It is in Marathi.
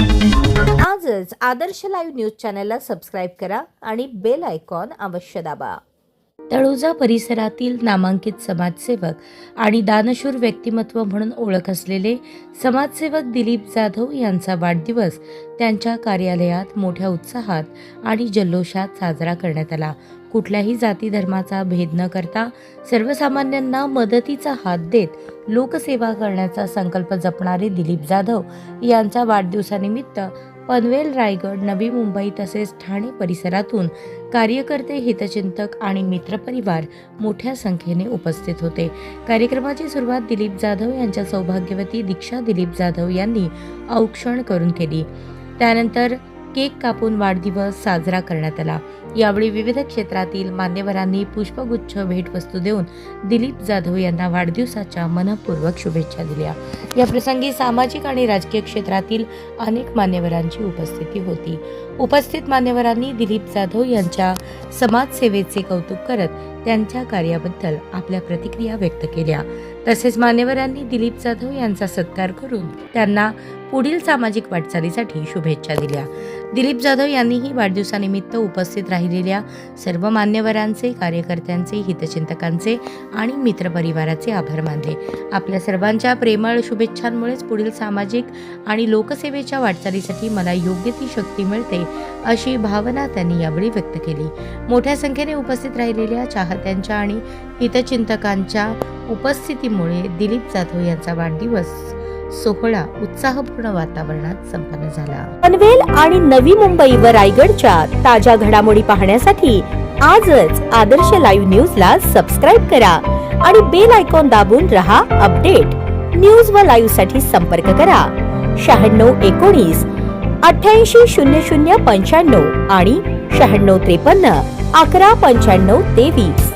आजच आदर्श लाईव्ह न्यूज चॅनलला सबस्क्राईब करा आणि बेल आयकॉन अवश्य दाबा। तळोजा परिसरातील नामांकित समाजसेवक आणि दानशूर व्यक्तिमत्व म्हणून ओळख असलेले समाजसेवक दिलीप जाधव यांचा वाढदिवस त्यांच्या कार्यालयात मोठ्या उत्साहात आणि जल्लोषात साजरा करण्यात आला। कुठल्याही जाती धर्माचा भेद न करता सर्वसामान्यांना मदतीचा हात देत लोकसेवा करण्याचा संकल्प जपणारे दिलीप जाधव यांच्या वाढदिवसानिमित्त पनवेल, रायगड, नवी मुंबई तसेच ठाणे परिसरातून कार्यकर्ते, हितचिंतक आणि मित्रपरिवार मोठ्या संख्येने उपस्थित होते। कार्यक्रमाची सुरुवात दिलीप जाधव यांच्या सौभाग्यवती दीक्षा दिलीप जाधव यांनी औक्षण करून केली। त्यानंतर केक कापून वाढदिवस साजरा करण्यात आला। यावेळी विविध क्षेत्रातील मान्यवरांनी पुष्पगुच्छ भेटवस्तू देऊन दिलीप जाधव यांना वाढदिवसाच्या मनपूर्वक शुभेच्छा दिल्या। या प्रसंगी सामाजिक आणि राजकीय क्षेत्रातील अनेक मान्यवरांची उपस्थिती होती। उपस्थित मान्यवरांनी दिलीप जाधव यांच्या समाजसेवेचे कौतुक करत त्यांच्या कार्याबद्दल आपल्या प्रतिक्रिया व्यक्त केल्या। तसेच मान्यवरांनी दिलीप जाधव यांचा सत्कार करून त्यांना पुढील सामाजिक वाटचालीसाठी शुभेच्छा दिल्या। दिलीप जाधव यांनीही वाढदिवसानिमित्त उपस्थित राहिलेल्या सर्व मान्यवरांचे, कार्यकर्त्यांचे, हितचिंतकांचे आणि मित्रपरिवाराचे आभार मानले। आपल्या सर्वांच्या प्रेमळ शुभेच्छांमुळेच पुढील सामाजिक आणि लोकसेवेच्या वाटचालीसाठी मला योग्य ती शक्ती मिळते, अशी भावना त्यांनी यावेळी व्यक्त केली। मोठ्या संख्येने उपस्थित राहिलेल्या चाहत्यांच्या आणि हितचिंतकांच्या उपस्थितीमुळे दिलीप जाधव यांचा वाढदिवस सोहळा उत्साहपूर्ण वातावरणात संपन्न झाला। पनवेल आणि नवी मुंबई व रायगडच्या ताज्या घडामोडी पाहण्यासाठी आजच आदर्श लाईव्ह न्यूजला सबस्क्राईब करा आणि बेल आयकॉन दाबून रहा अपडेट। न्यूज व लाईव्ह साठी संपर्क करा 9619 880095 आणि 9653 119523।